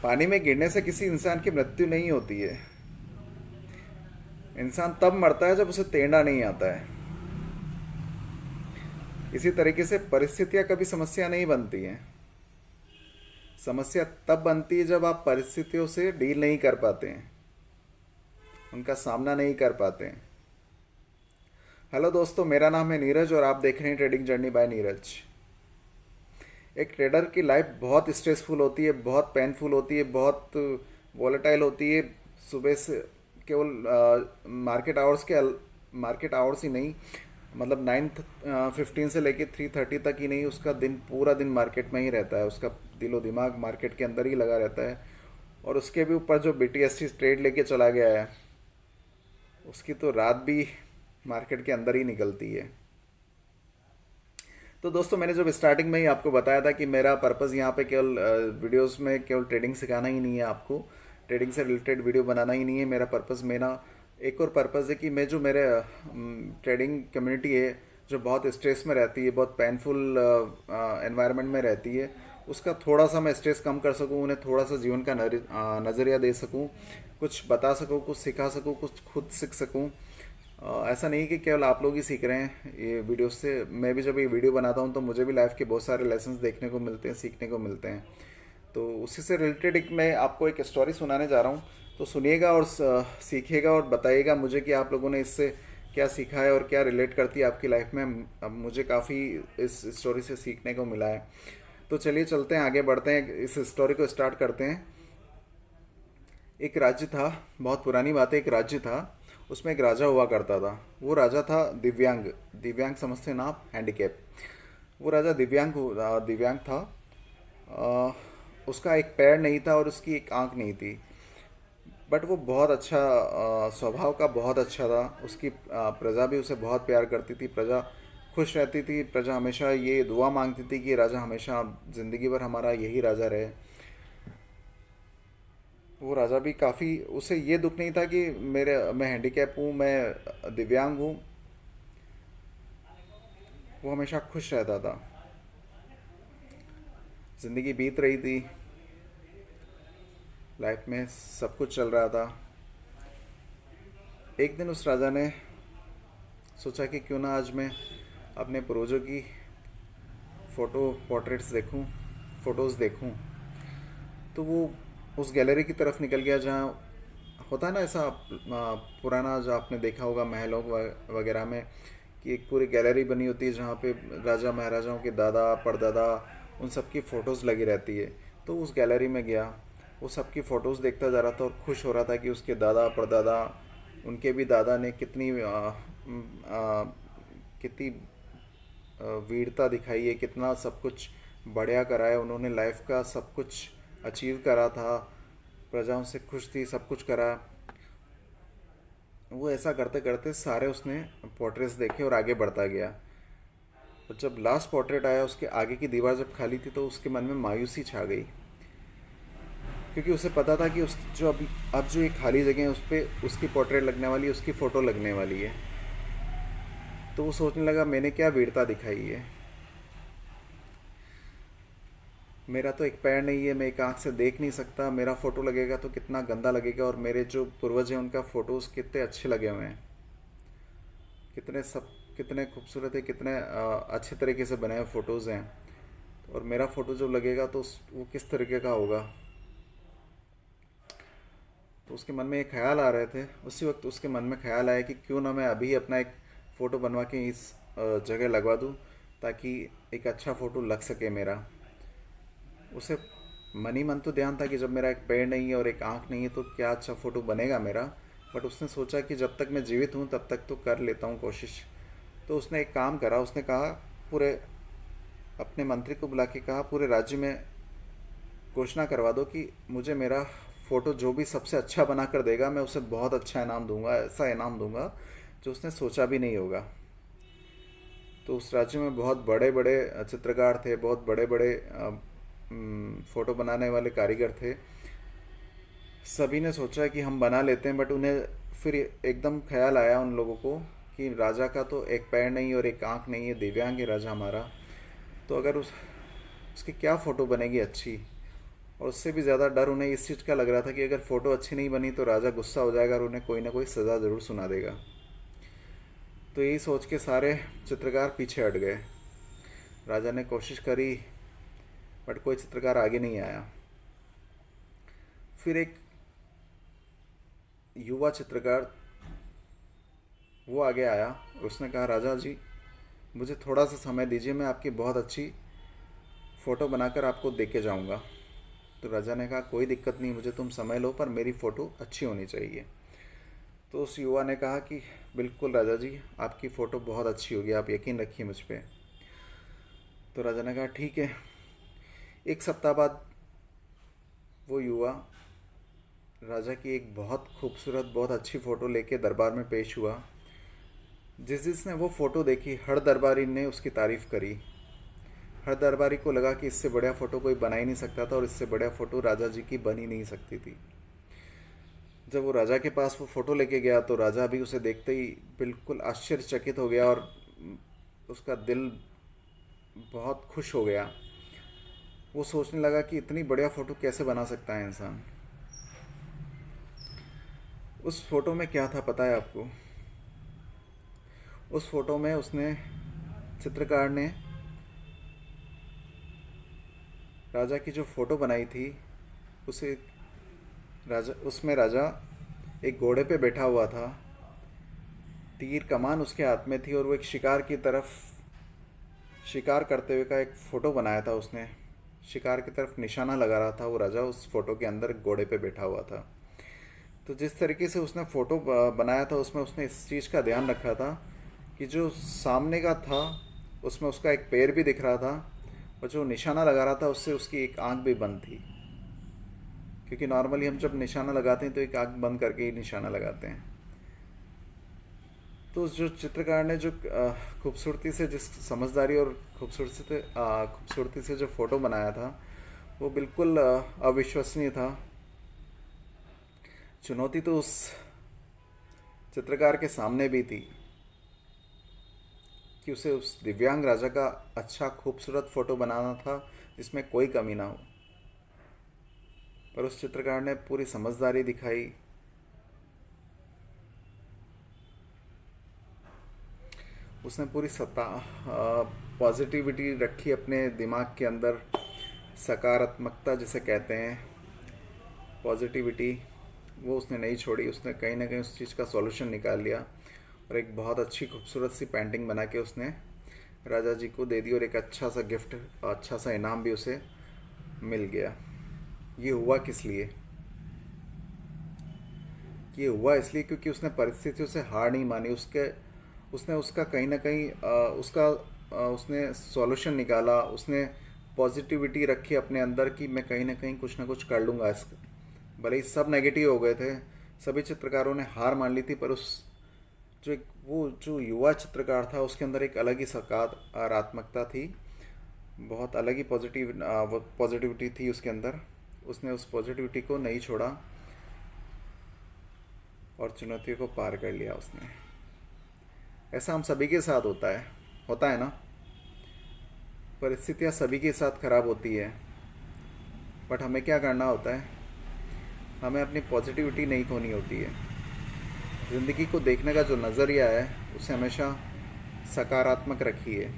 पानी में गिरने से किसी इंसान की मृत्यु नहीं होती है। इंसान तब मरता है जब उसे तैरना नहीं आता है। इसी तरीके से परिस्थितियां कभी समस्या नहीं बनती हैं। समस्या तब बनती है जब आप परिस्थितियों से डील नहीं कर पाते हैं, उनका सामना नहीं कर पाते हैं। हेलो दोस्तों, मेरा नाम है नीरज और आप देख रहे हैं ट्रेडिंग जर्नी बाय नीरज। एक ट्रेडर की लाइफ बहुत स्ट्रेसफुल होती है, बहुत पेनफुल होती है, बहुत वॉलेटाइल होती है। सुबह से केवल मार्केट आवर्स ही नहीं, मतलब 9:15 से लेके 3:30 तक ही नहीं, उसका दिन पूरा दिन मार्केट में ही रहता है। उसका दिलो दिमाग मार्केट के अंदर ही लगा रहता है। और उसके भी ऊपर जो BTST ट्रेड लेके चला गया है, उसकी तो रात भी मार्केट के अंदर ही निकलती है। तो दोस्तों, मैंने जब स्टार्टिंग में ही आपको बताया था कि मेरा पर्पज़ यहाँ पे केवल वीडियोस में केवल ट्रेडिंग सिखाना ही नहीं है, आपको ट्रेडिंग से रिलेटेड वीडियो बनाना ही नहीं है। मेरा एक और पर्पज़ है कि मैं जो मेरे ट्रेडिंग कम्युनिटी है, जो बहुत स्ट्रेस में रहती है, बहुत पेनफुल एनवायरनमेंट में रहती है, उसका थोड़ा सा मैं स्ट्रेस कम कर सकूँ, उन्हें थोड़ा सा जीवन का नज़रिया दे सकूँ, कुछ बता सकूँ, कुछ सिखा सकूँ, कुछ खुद सीख सकूँ। ऐसा नहीं कि केवल आप लोग ही सीख रहे हैं ये वीडियो से। मैं भी जब ये वीडियो बनाता हूँ तो मुझे भी लाइफ के बहुत सारे लेसन्स देखने को मिलते हैं, सीखने को मिलते हैं। तो उसी से रिलेटेड एक मैं आपको एक स्टोरी सुनाने जा रहा हूँ। तो सुनिएगा और सीखिएगा और बताइएगा मुझे कि आप लोगों ने इससे क्या सीखा है और क्या रिलेट करती है आपकी लाइफ में। अब मुझे काफ़ी इस स्टोरी से सीखने को मिला है। तो चलिए चलते हैं, आगे बढ़ते हैं, इस स्टोरी को स्टार्ट करते हैं। एक राज्य था, बहुत पुरानी बात है, एक राज्य था, उसमें एक राजा हुआ करता था। वो राजा था दिव्यांग। दिव्यांग समझते हैं ना आप, हैंडीकैप। वो राजा दिव्यांग था। अ, उसका एक पैर नहीं था और उसकी एक आंख नहीं थी। बट वो बहुत अच्छा, स्वभाव का बहुत अच्छा था। उसकी प्रजा भी उसे बहुत प्यार करती थी। प्रजा खुश रहती थी। प्रजा हमेशा ये दुआ मांगती थी कि राजा हमेशा ज़िंदगी भर हमारा यही राजा रहे। वो राजा भी काफ़ी, उसे ये दुख नहीं था कि मैं हैंडीकैप हूँ, मैं दिव्यांग हूँ। वो हमेशा खुश रहता था। ज़िंदगी बीत रही थी, लाइफ में सब कुछ चल रहा था। एक दिन उस राजा ने सोचा कि क्यों ना आज मैं अपने पूर्वजों की फ़ोटोज़ देखूं। तो वो उस गैलरी की तरफ निकल गया जहाँ होता है ना ऐसा, पुराना जो आपने देखा होगा महलों वगैरह में, कि एक पूरी गैलरी बनी होती है जहाँ पे राजा महाराजाओं के दादा परदादा उन सब की फ़ोटोज़ लगी रहती है। तो उस गैलरी में गया, वो सबकी फ़ोटोज़ देखता जा रहा था और खुश हो रहा था कि उसके दादा परदादा, उनके भी दादा ने कितनी वीरता दिखाई है, कितना सब कुछ बढ़िया करा है उन्होंने, लाइफ का सब कुछ अचीव करा था, प्रजाओं से खुश थी, सब कुछ करा। वो ऐसा करते करते सारे उसने पोर्ट्रेट्स देखे और आगे बढ़ता गया। और जब लास्ट पोर्ट्रेट आया, उसके आगे की दीवार जब खाली थी, तो उसके मन में मायूसी छा गई। क्योंकि उसे पता था कि उस जो अभी अब जो ये खाली जगह है, उस पर उसकी पोर्ट्रेट लगने वाली है, उसकी फ़ोटो लगने वाली है। तो वो सोचने लगा, मैंने क्या वीरता दिखाई है। मेरा तो एक पैर नहीं है, मैं एक आंख से देख नहीं सकता, मेरा फ़ोटो लगेगा तो कितना गंदा लगेगा। और मेरे जो पूर्वज हैं उनका फ़ोटोज़ कितने अच्छे लगे हुए हैं, कितने खूबसूरत है, कितने अच्छे तरीके से बने हुए फ़ोटोज़ हैं। और मेरा फ़ोटो जब लगेगा तो वो किस तरीके का होगा। तो उसके मन में एक ख्याल आ रहे थे। उसी वक्त उसके मन में ख्याल आया कि क्यों ना मैं अभी अपना एक फ़ोटो बनवा के इस जगह लगवा दूँ, ताकि एक अच्छा फ़ोटो लग सके मेरा। उसे मन ही मन तो ध्यान था कि जब मेरा एक पैर नहीं है और एक आंख नहीं है तो क्या अच्छा फ़ोटो बनेगा मेरा। बट उसने सोचा कि जब तक मैं जीवित हूँ तब तक तो कर लेता हूँ कोशिश। तो उसने एक काम करा, उसने कहा, पूरे अपने मंत्री को बुला के कहा, पूरे राज्य में घोषणा करवा दो कि मुझे मेरा फ़ोटो जो भी सबसे अच्छा बना कर देगा, मैं उसे बहुत अच्छा इनाम दूंगा, ऐसा इनाम दूंगा जो उसने सोचा भी नहीं होगा। तो उस राज्य में बहुत बड़े बड़े चित्रकार थे, बहुत बड़े बड़े फ़ोटो बनाने वाले कारीगर थे। सभी ने सोचा कि हम बना लेते हैं, बट उन्हें फिर एकदम ख्याल आया उन लोगों को कि राजा का तो एक पैर नहीं और एक आंख नहीं है, दिव्यांग है राजा हमारा। तो अगर उसकी क्या फ़ोटो बनेगी अच्छी। और उससे भी ज़्यादा डर उन्हें इस चीज़ का लग रहा था कि अगर फ़ोटो अच्छी नहीं बनी तो राजा गुस्सा हो जाएगा और उन्हें कोई ना कोई सज़ा ज़रूर सुना देगा। तो यही सोच के सारे चित्रकार पीछे हट गए। राजा ने कोशिश करी बट कोई चित्रकार आगे नहीं आया। फिर एक युवा चित्रकार वो आगे आया और उसने कहा, राजा जी मुझे थोड़ा सा समय दीजिए, मैं आपकी बहुत अच्छी फ़ोटो बनाकर आपको दे के जाऊँगा। तो राजा ने कहा, कोई दिक्कत नहीं, मुझे तुम समय लो पर मेरी फ़ोटो अच्छी होनी चाहिए। तो उस युवा ने कहा कि बिल्कुल राजा जी, आपकी फ़ोटो बहुत अच्छी होगी, आप यकीन रखिए मुझ पर। तो राजा ने कहा ठीक है। एक सप्ताह बाद वो युवा राजा की एक बहुत खूबसूरत, बहुत अच्छी फ़ोटो लेके दरबार में पेश हुआ। जिसने वो फ़ोटो देखी, हर दरबारी ने उसकी तारीफ़ करी। हर दरबारी को लगा कि इससे बढ़िया फ़ोटो कोई बना ही नहीं सकता था और इससे बढ़िया फ़ोटो राजा जी की बन ही नहीं सकती थी। जब वो राजा के पास वो फ़ोटो लेके गया तो राजा भी उसे देखते ही बिल्कुल आश्चर्यचकित हो गया और उसका दिल बहुत खुश हो गया। वो सोचने लगा कि इतनी बढ़िया फ़ोटो कैसे बना सकता है इंसान। उस फ़ोटो में क्या था पता है आपको? उस फ़ोटो में उसने, चित्रकार ने राजा की जो फ़ोटो बनाई थी उसे उसमें राजा एक घोड़े पे बैठा हुआ था, तीर कमान उसके हाथ में थी और वो एक शिकार की तरफ शिकार करते हुए का एक फ़ोटो बनाया था उसने। शिकार की तरफ निशाना लगा रहा था वो राजा, उस फ़ोटो के अंदर घोड़े पे बैठा हुआ था। तो जिस तरीके से उसने फ़ोटो बनाया था उसमें उसने इस चीज़ का ध्यान रखा था कि जो सामने का था उसमें उसका एक पैर भी दिख रहा था और जो निशाना लगा रहा था उससे उसकी एक आंख भी बंद थी, क्योंकि नॉर्मली हम जब निशाना लगाते हैं तो एक आंख बंद करके ही निशाना लगाते हैं। तो जो चित्रकार ने जो खूबसूरती से, जिस समझदारी और खूबसूरती से जो फ़ोटो बनाया था वो बिल्कुल अविश्वसनीय था। चुनौती तो उस चित्रकार के सामने भी थी कि उसे उस दिव्यांग राजा का अच्छा खूबसूरत फ़ोटो बनाना था जिसमें कोई कमी ना हो। पर उस चित्रकार ने पूरी समझदारी दिखाई। उसने पूरी पॉजिटिविटी रखी अपने दिमाग के अंदर, सकारात्मकता जिसे कहते हैं, पॉजिटिविटी, वो उसने नहीं छोड़ी। उसने कहीं ना कहीं उस चीज़ का सॉल्यूशन निकाल लिया और एक बहुत अच्छी खूबसूरत सी पेंटिंग बना के उसने राजा जी को दे दी और एक अच्छा सा गिफ्ट, अच्छा सा इनाम भी उसे मिल गया। ये हुआ किस लिए? ये हुआ इसलिए क्योंकि उसने परिस्थितियों से हार नहीं मानी। उसने उसका कहीं ना कहीं उसने सॉल्यूशन निकाला। उसने पॉजिटिविटी रखी अपने अंदर कि मैं कहीं ना कुछ कर लूँगा। इस भले ही सब नेगेटिव हो गए थे, सभी चित्रकारों ने हार मान ली थी, पर उस वो जो युवा चित्रकार था उसके अंदर एक अलग ही सकारात्मकता थी, बहुत अलग ही पॉजिटिविटी थी उसके अंदर। उसने उस पॉजिटिविटी को नहीं छोड़ा और चुनौतियों को पार कर लिया उसने। ऐसा हम सभी के साथ होता है ना। परिस्थितियाँ सभी के साथ खराब होती है, बट हमें क्या करना होता है? हमें अपनी पॉजिटिविटी नहीं खोनी होती है। ज़िंदगी को देखने का जो नज़रिया है उसे हमेशा सकारात्मक रखिए,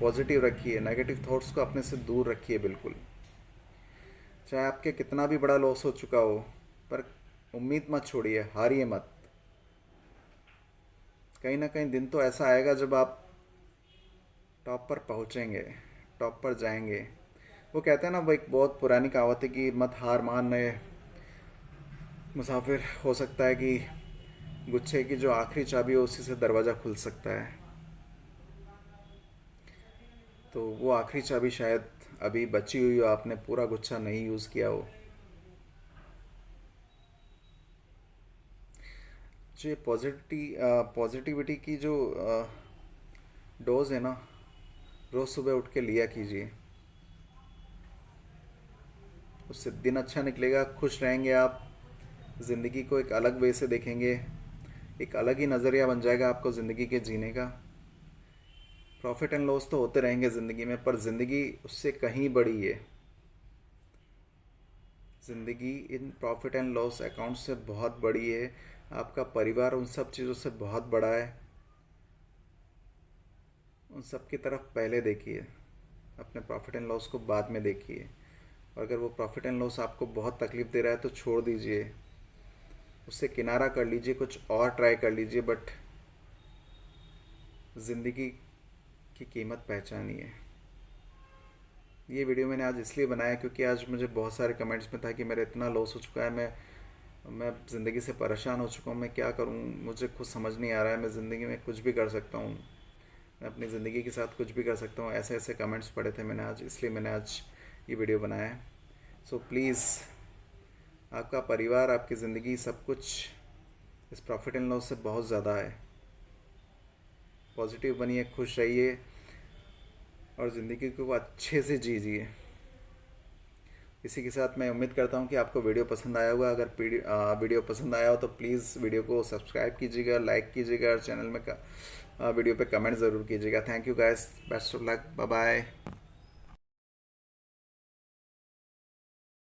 पॉजिटिव रखिए, नेगेटिव थॉट्स को अपने से दूर रखिए बिल्कुल। चाहे आपके कितना भी बड़ा लॉस हो चुका हो, पर उम्मीद मत छोड़िए, हारिए मत। कहीं ना कहीं दिन तो ऐसा आएगा जब आप टॉप पर पहुंचेंगे, टॉप पर जाएंगे। वो कहते हैं ना, वो एक बहुत पुरानी कहावत है कि मत हार मानने मुसाफिर, हो सकता है कि गुच्छे की जो आखिरी चाबी हो उसी से दरवाज़ा खुल सकता है। तो वो आखिरी चाबी शायद अभी बची हुई हो, आपने पूरा गुच्छा नहीं यूज़ किया हो। जो पॉजिटिविटी की जो डोज है ना, रोज़ सुबह उठ के लिया कीजिए। उससे दिन अच्छा निकलेगा, खुश रहेंगे आप, ज़िंदगी को एक अलग वे से देखेंगे, एक अलग ही नज़रिया बन जाएगा आपको ज़िंदगी के जीने का। प्रॉफिट एंड लॉस तो होते रहेंगे ज़िंदगी में, पर ज़िंदगी उससे कहीं बड़ी है। ज़िंदगी in profit and loss account से बहुत बड़ी है, आपका परिवार उन सब चीज़ों से बहुत बड़ा है। उन सब की तरफ पहले देखिए, अपने प्रॉफिट एंड लॉस को बाद में देखिए। और अगर वो प्रॉफिट एंड लॉस आपको बहुत तकलीफ़ दे रहा है तो छोड़ दीजिए, उससे किनारा कर लीजिए, कुछ और ट्राई कर लीजिए, बट ज़िंदगी की कीमत पहचानिए। ये वीडियो मैंने आज इसलिए बनाया क्योंकि आज मुझे बहुत सारे कमेंट्स में था कि मेरा इतना लॉस हो चुका है, मैं ज़िंदगी से परेशान हो चुका हूँ, मैं क्या करूँ, मुझे कुछ समझ नहीं आ रहा है, मैं ज़िंदगी में कुछ भी कर सकता हूँ, मैं अपनी ज़िंदगी के साथ कुछ भी कर सकता हूँ, ऐसे ऐसे कमेंट्स पढ़े थे मैंने आज, इसलिए मैंने आज ये वीडियो बनाया है। सो प्लीज़, आपका परिवार, आपकी ज़िंदगी, सब कुछ इस प्रॉफिट एंड लॉस से बहुत ज़्यादा है। पॉजिटिव बनिए, खुश रहिए और ज़िंदगी को अच्छे से जीजिए। इसी के साथ मैं उम्मीद करता हूँ कि आपको वीडियो पसंद आया होगा। अगर वीडियो पसंद आया हो तो प्लीज़ वीडियो को सब्सक्राइब कीजिएगा, लाइक कीजिएगा और चैनल में वीडियो पे कमेंट ज़रूर कीजिएगा। Thank you guys, best of luck, bye bye.